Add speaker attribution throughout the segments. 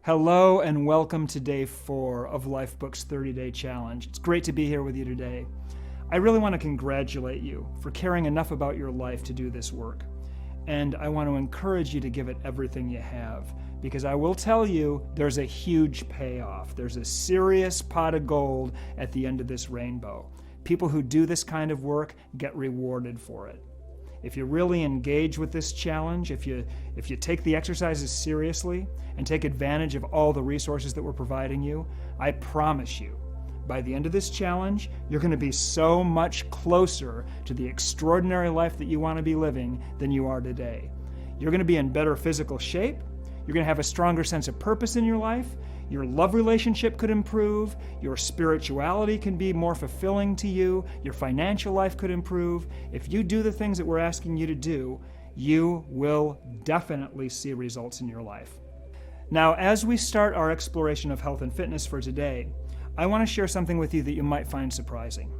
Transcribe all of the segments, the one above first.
Speaker 1: Hello and welcome to day 4 of Lifebook's 30-day challenge. It's great to be here with you today. I really want to congratulate you for caring enough about your life to do this work. And I want to encourage you to give it everything you have, because I will tell you there's a huge payoff. There's a serious pot of gold at the end of this rainbow. People who do this kind of work get rewarded for it. If you really engage with this challenge, if you take the exercises seriously and take advantage of all the resources that we're providing you, I promise you, by the end of this challenge, you're going to be so much closer to the extraordinary life that you want to be living than you are today. You're going to be in better physical shape. You're going to have a stronger sense of purpose in your life. Your love relationship could improve. Your spirituality can be more fulfilling to you. Your financial life could improve. If you do the things that we're asking you to do, you will definitely see results in your life. Now, as we start our exploration of health and fitness for today, I want to share something with you that you might find surprising.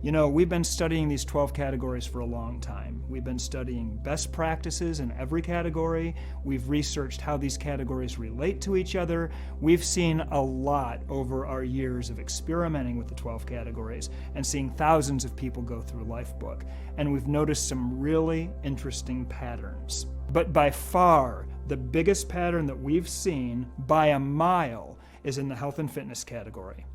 Speaker 1: You know, we've been studying these 12 categories for a long time. We've been studying best practices in every category. We've researched how these categories relate to each other. We've seen a lot over our years of experimenting with the 12 categories and seeing thousands of people go through Lifebook. And we've noticed some really interesting patterns. But by far, the biggest pattern that we've seen by a mile is in the health and fitness category.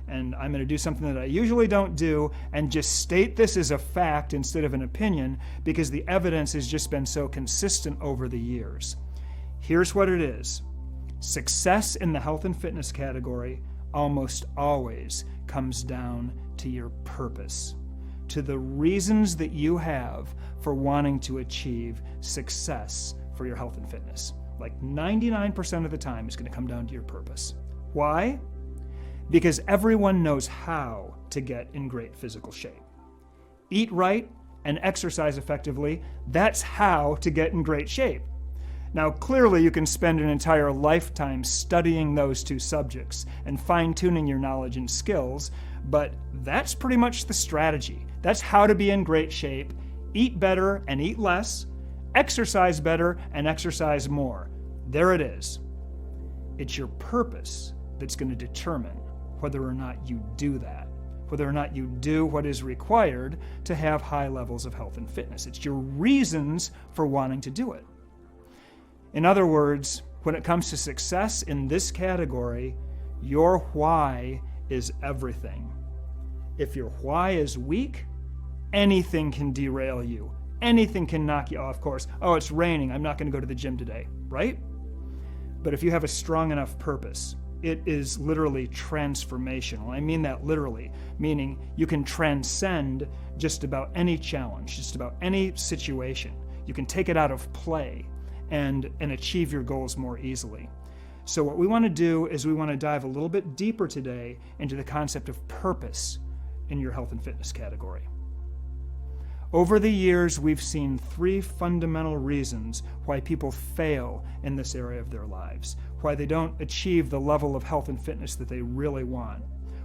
Speaker 1: And I'm going to do something that I usually don't do and just state this as a fact instead of an opinion, because the evidence has just been so consistent over the years. Here's what it is. Success in the health and fitness category almost always comes down to your purpose, to the reasons that you have for wanting to achieve success for your health and fitness. Like 99% of the time, it's going to come down to your purpose. Why? Because everyone knows how to get in great physical shape. Eat right and exercise effectively, that's how to get in great shape. Now, clearly you can spend an entire lifetime studying those two subjects and fine-tuning your knowledge and skills, but that's pretty much the strategy. That's how to be in great shape. Eat better and eat less, exercise better and exercise more. There it is. It's your purpose that's going to determine whether or not you do that, whether or not you do what is required to have high levels of health and fitness. It's your reasons for wanting to do it. In other words, when it comes to success in this category, your why is everything. If your why is weak, anything can derail you. Anything can knock you off course. Oh, it's raining, I'm not going to go to the gym today, right? But if you have a strong enough purpose, it is literally transformational. I mean that literally, meaning you can transcend just about any challenge, just about any situation. You can take it out of play and achieve your goals more easily. So what we want to do is we want to dive a little bit deeper today into the concept of purpose in your health and fitness category. Over the years, we've seen 3 fundamental reasons why people fail in this area of their lives, why they don't achieve the level of health and fitness that they really want,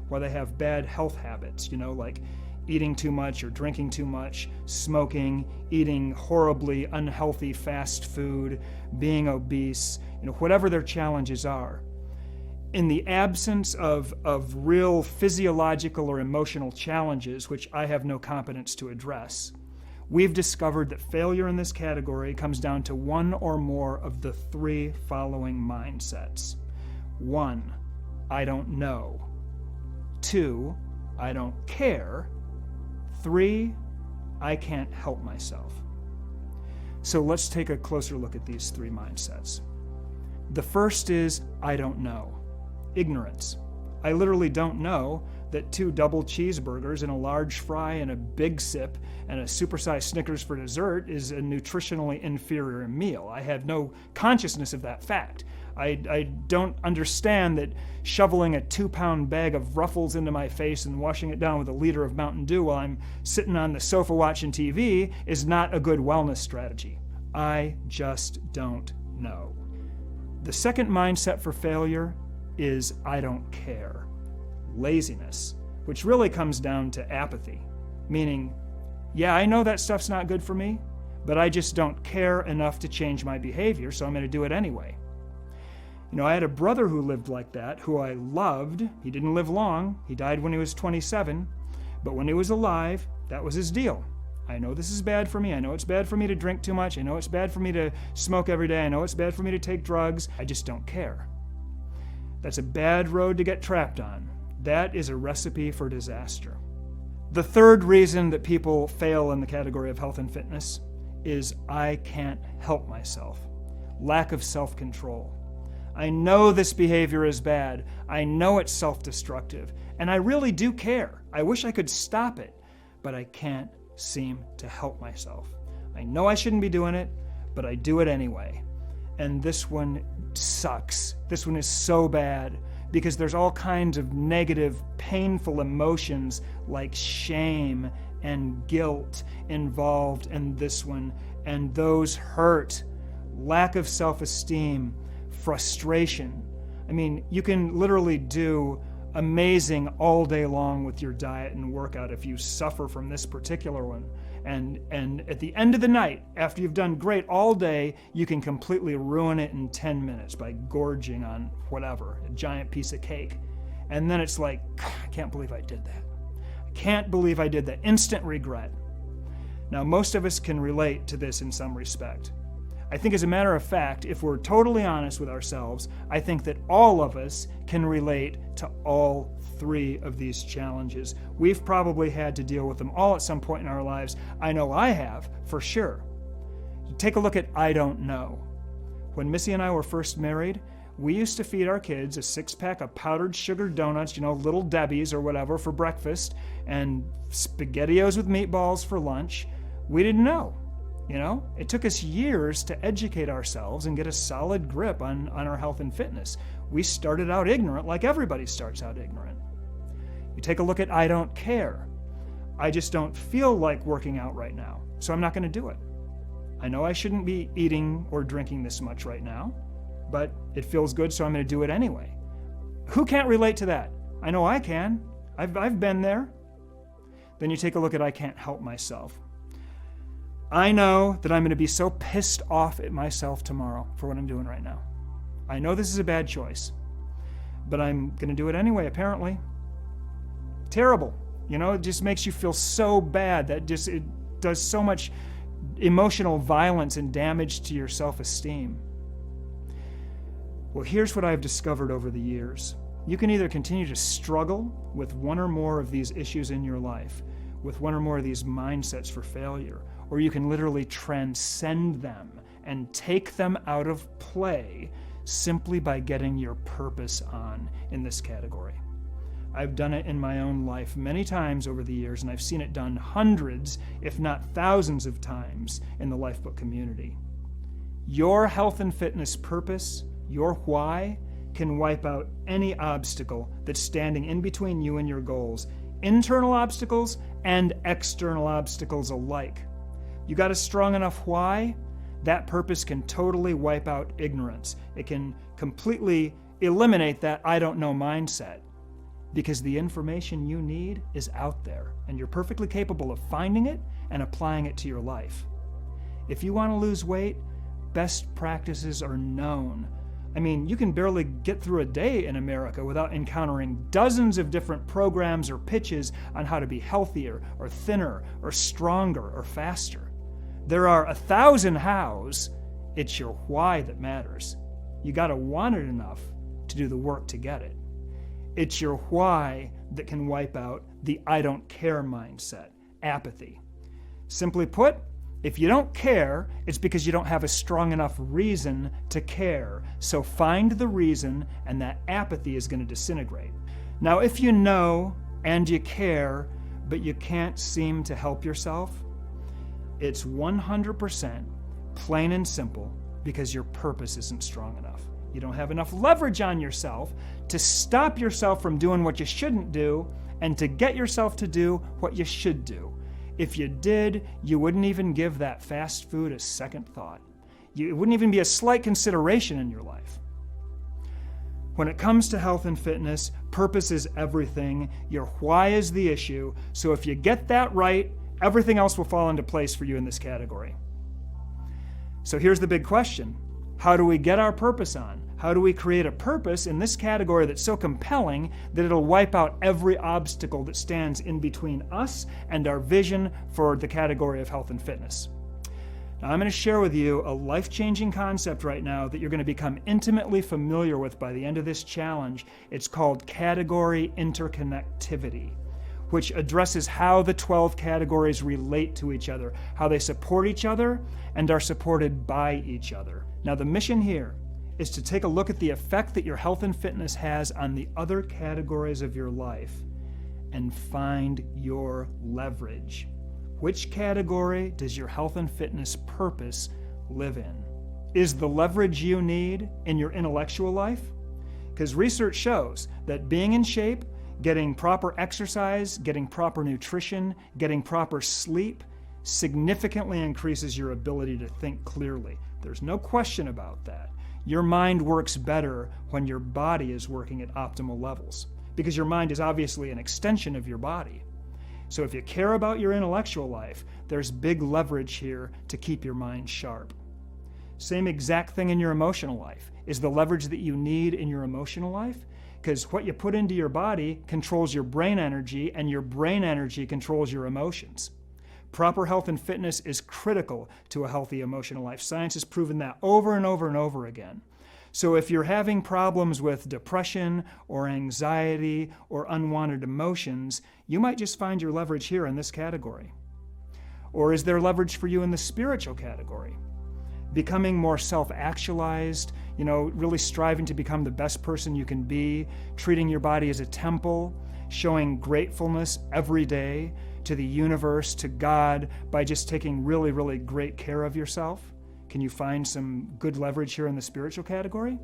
Speaker 1: why they have bad health habits, like eating too much or drinking too much, smoking, eating horribly unhealthy fast food, being obese, whatever their challenges are. In the absence of real physiological or emotional challenges, which I have no competence to address, we've discovered that failure in this category comes down to one or more of the 3 following mindsets. 1, I don't know. 2, I don't care. 3, I can't help myself. So let's take a closer look at these 3 mindsets. The first is, I don't know. Ignorance. I literally don't know that 2 double cheeseburgers and a large fry and a big sip and a supersized Snickers for dessert is a nutritionally inferior meal. I have no consciousness of that fact. I don't understand that shoveling a 2-pound bag of Ruffles into my face and washing it down with a liter of Mountain Dew while I'm sitting on the sofa watching TV is not a good wellness strategy. I just don't know. The second mindset for failure is I don't care. Laziness, which really comes down to apathy, meaning, yeah, I know that stuff's not good for me, but I just don't care enough to change my behavior, so I'm going to do it anyway. I had a brother who lived like that, who I loved. He didn't live long. He died when he was 27. But when he was alive, that was his deal. I know this is bad for me. I know it's bad for me to drink too much. I know it's bad for me to smoke every day. I know it's bad for me to take drugs. I just don't care. That's a bad road to get trapped on. That is a recipe for disaster. The third reason that people fail in the category of health and fitness is I can't help myself. Lack of self-control. I know this behavior is bad. I know it's self-destructive. And I really do care. I wish I could stop it, but I can't seem to help myself. I know I shouldn't be doing it, but I do it anyway. And this one sucks. This one is so bad because there's all kinds of negative, painful emotions like shame and guilt involved in this one, and those hurt. Lack of self-esteem, frustration. I mean, you can literally do amazing all day long with your diet and workout if you suffer from this particular one. And at the end of the night, after you've done great all day, you can completely ruin it in 10 minutes by gorging on whatever, a giant piece of cake. And then it's like, I can't believe I did that. I can't believe I did that. Instant regret. Now, most of us can relate to this in some respect. I think as a matter of fact, if we're totally honest with ourselves, I think that all of us can relate to all three of these challenges. We've probably had to deal with them all at some point in our lives. I know I have, for sure. Take a look at I don't know. When Missy and I were first married, we used to feed our kids a 6-pack of powdered sugar donuts, Little Debbie's or whatever for breakfast, and SpaghettiOs with meatballs for lunch. We didn't know. It took us years to educate ourselves and get a solid grip on our health and fitness. We started out ignorant like everybody starts out ignorant. You take a look at I don't care. I just don't feel like working out right now, so I'm not going to do it. I know I shouldn't be eating or drinking this much right now, but it feels good, so I'm going to do it anyway. Who can't relate to that? I know I can. I've been there. Then you take a look at I can't help myself. I know that I'm going to be so pissed off at myself tomorrow for what I'm doing right now. I know this is a bad choice, but I'm going to do it anyway, apparently. Terrible. It just makes you feel so bad. It does so much emotional violence and damage to your self-esteem. Well, here's what I've discovered over the years. You can either continue to struggle with one or more of these issues in your life, with one or more of these mindsets for failure, or you can literally transcend them and take them out of play simply by getting your purpose on in this category. I've done it in my own life many times over the years, and I've seen it done hundreds, if not thousands of times in the Lifebook community. Your health and fitness purpose, your why, can wipe out any obstacle that's standing in between you and your goals, internal obstacles and external obstacles alike. You got a strong enough why, that purpose can totally wipe out ignorance. It can completely eliminate that I don't know mindset, because the information you need is out there and you're perfectly capable of finding it and applying it to your life. If you want to lose weight, best practices are known. I mean, you can barely get through a day in America without encountering dozens of different programs or pitches on how to be healthier or thinner or stronger or faster. There are 1,000 hows. It's your why that matters. You got to want it enough to do the work to get it. It's your why that can wipe out the I don't care mindset, apathy. Simply put, if you don't care, it's because you don't have a strong enough reason to care. So find the reason, and that apathy is going to disintegrate. Now, if you know and you care, but you can't seem to help yourself, it's 100% plain and simple because your purpose isn't strong enough. You don't have enough leverage on yourself to stop yourself from doing what you shouldn't do and to get yourself to do what you should do. If you did, you wouldn't even give that fast food a second thought. It wouldn't even be a slight consideration in your life. When it comes to health and fitness, purpose is everything. Your why is the issue. So if you get that right, everything else will fall into place for you in this category. So here's the big question. How do we get our purpose on? How do we create a purpose in this category that's so compelling that it'll wipe out every obstacle that stands in between us and our vision for the category of health and fitness? Now, I'm going to share with you a life-changing concept right now that you're going to become intimately familiar with by the end of this challenge. It's called category interconnectivity, which addresses how the 12 categories relate to each other, how they support each other, and are supported by each other. Now, the mission here is to take a look at the effect that your health and fitness has on the other categories of your life and find your leverage. Which category does your health and fitness purpose live in? Is the leverage you need in your intellectual life? Because research shows that being in shape, getting proper exercise, getting proper nutrition, getting proper sleep significantly increases your ability to think clearly. There's no question about that. Your mind works better when your body is working at optimal levels, because your mind is obviously an extension of your body. So if you care about your intellectual life, there's big leverage here to keep your mind sharp. Same exact thing in your emotional life. Is the leverage that you need in your emotional life? Because what you put into your body controls your brain energy, and your brain energy controls your emotions. Proper health and fitness is critical to a healthy emotional life. Science has proven that over and over and over again. So if you're having problems with depression or anxiety or unwanted emotions, you might just find your leverage here in this category. Or is there leverage for you in the spiritual category? Becoming more self-actualized, really striving to become the best person you can be, treating your body as a temple, showing gratefulness every day to the universe, to God, by just taking really, really great care of yourself. Can you find some good leverage here in the spiritual category?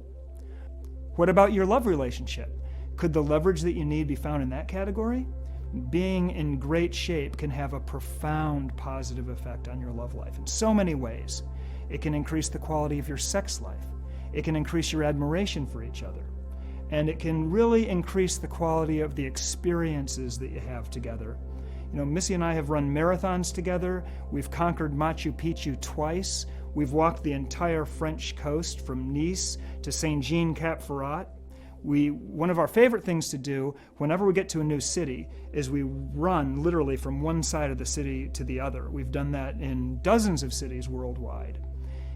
Speaker 1: What about your love relationship? Could the leverage that you need be found in that category? Being in great shape can have a profound positive effect on your love life in so many ways. It can increase the quality of your sex life. It can increase your admiration for each other. And it can really increase the quality of the experiences that you have together. Missy and I have run marathons together. We've conquered Machu Picchu twice. We've walked the entire French coast from Nice to Saint-Jean-Cap-Ferrat. One of our favorite things to do whenever we get to a new city is we run literally from one side of the city to the other. We've done that in dozens of cities worldwide.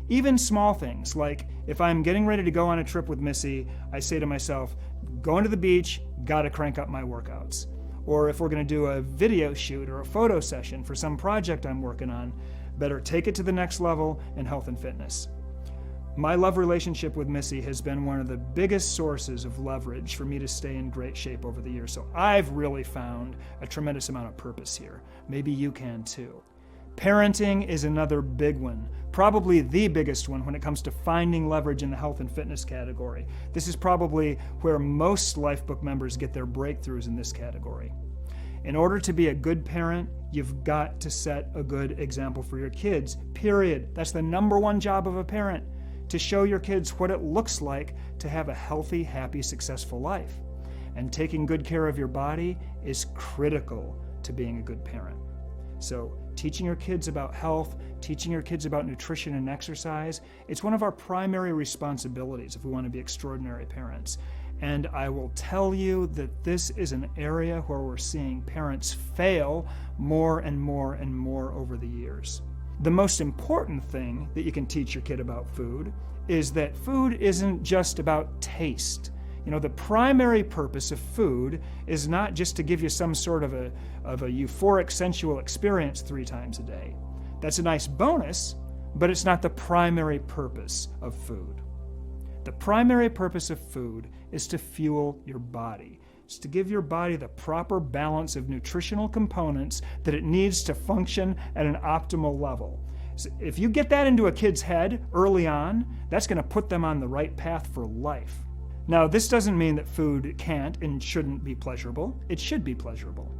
Speaker 1: Even small things, like if I'm getting ready to go on a trip with Missy, I say to myself, going to the beach, gotta crank up my workouts. Or if we're gonna do a video shoot or a photo session for some project I'm working on, better take it to the next level in health and fitness. My love relationship with Missy has been one of the biggest sources of leverage for me to stay in great shape over the years. So I've really found a tremendous amount of purpose here. Maybe you can too. Parenting is another big one, probably the biggest one when it comes to finding leverage in the health and fitness category. This is probably where most Lifebook members get their breakthroughs in this category. In order to be a good parent, you've got to set a good example for your kids, period. That's the number one job of a parent, to show your kids what it looks like to have a healthy, happy, successful life. And taking good care of your body is critical to being a good parent. So teaching your kids about health, teaching your kids about nutrition and exercise, it's one of our primary responsibilities if we want to be extraordinary parents. And I will tell you that this is an area where we're seeing parents fail more and more and more over the years. The most important thing that you can teach your kid about food is that food isn't just about taste. The primary purpose of food is not just to give you some sort of a euphoric sensual experience 3 times a day. That's a nice bonus, but it's not the primary purpose of food. The primary purpose of food is to fuel your body. It's to give your body the proper balance of nutritional components that it needs to function at an optimal level. So if you get that into a kid's head early on, that's going to put them on the right path for life. Now, this doesn't mean that food can't and shouldn't be pleasurable. It should be pleasurable.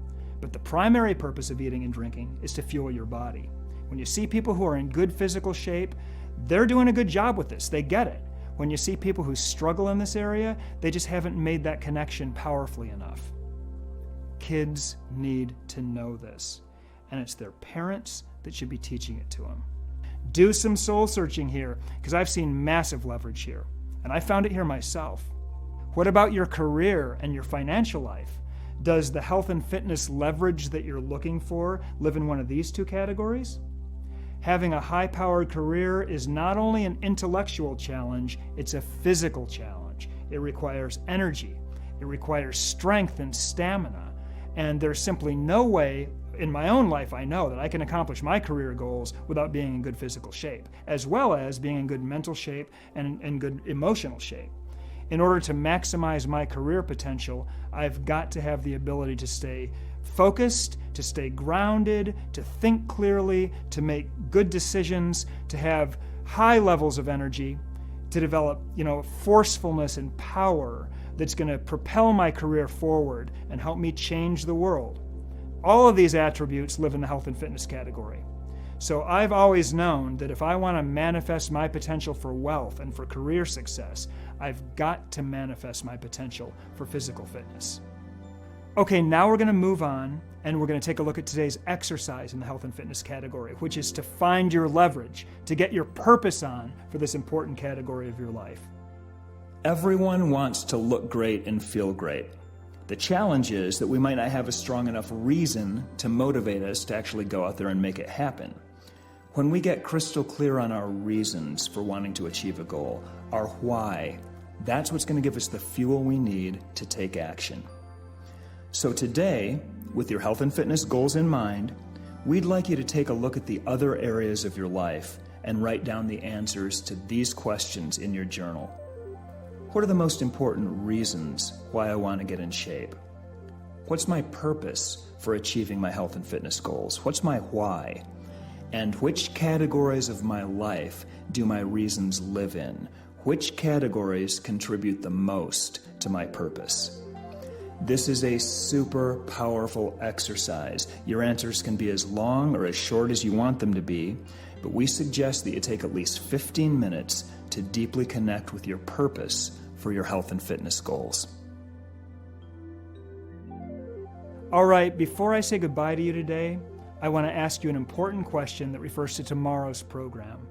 Speaker 1: But the primary purpose of eating and drinking is to fuel your body. When you see people who are in good physical shape, they're doing a good job with this. They get it. When you see people who struggle in this area, they just haven't made that connection powerfully enough. Kids need to know this, and it's their parents that should be teaching it to them. Do some soul searching here, because I've seen massive leverage here. And I found it here myself. What about your career and your financial life? Does the health and fitness leverage that you're looking for live in one of these two categories? Having a high-powered career is not only an intellectual challenge, it's a physical challenge. It requires energy. It requires strength and stamina. And there's simply no way, in my own life I know, that I can accomplish my career goals without being in good physical shape, as well as being in good mental shape and in good emotional shape. In order to maximize my career potential, I've got to have the ability to stay focused, to stay grounded, to think clearly, to make good decisions, to have high levels of energy, to develop, forcefulness and power that's going to propel my career forward and help me change the world. All of these attributes live in the health and fitness category. So I've always known that if I want to manifest my potential for wealth and for career success, I've got to manifest my potential for physical fitness. Okay, now we're going to move on and we're going to take a look at today's exercise in the health and fitness category, which is to find your leverage, to get your purpose on for this important category of your life. Everyone wants to look great and feel great. The challenge is that we might not have a strong enough reason to motivate us to actually go out there and make it happen. When we get crystal clear on our reasons for wanting to achieve a goal, our why, that's what's going to give us the fuel we need to take action. So today, with your health and fitness goals in mind, we'd like you to take a look at the other areas of your life and write down the answers to these questions in your journal. What are the most important reasons why I want to get in shape? What's my purpose for achieving my health and fitness goals? What's my why? And which categories of my life do my reasons live in? Which categories contribute the most to my purpose? This is a super powerful exercise. Your answers can be as long or as short as you want them to be, but we suggest that you take at least 15 minutes to deeply connect with your purpose for your health and fitness goals. All right, before I say goodbye to you today, I want to ask you an important question that refers to tomorrow's program.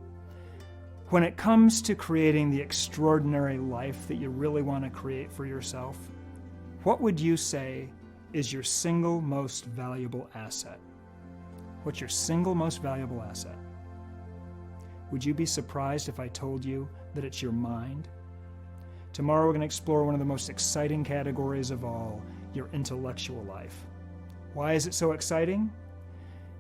Speaker 1: When it comes to creating the extraordinary life that you really want to create for yourself, what would you say is your single most valuable asset? What's your single most valuable asset? Would you be surprised if I told you that it's your mind? Tomorrow we're going to explore one of the most exciting categories of all, your intellectual life. Why is it so exciting?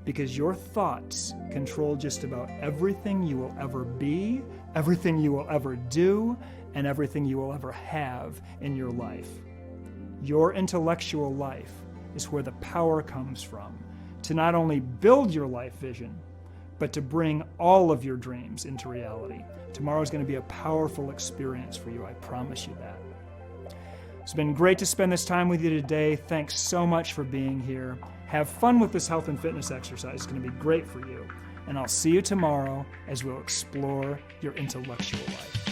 Speaker 1: Because your thoughts control just about everything you will ever be, everything you will ever do, and everything you will ever have in your life. Your intellectual life is where the power comes from to not only build your life vision, but to bring all of your dreams into reality. Tomorrow is going to be a powerful experience for you, I promise you that. It's been great to spend this time with you today. Thanks so much for being here. Have fun with this health and fitness exercise. It's going to be great for you. And I'll see you tomorrow as we'll explore your intellectual life.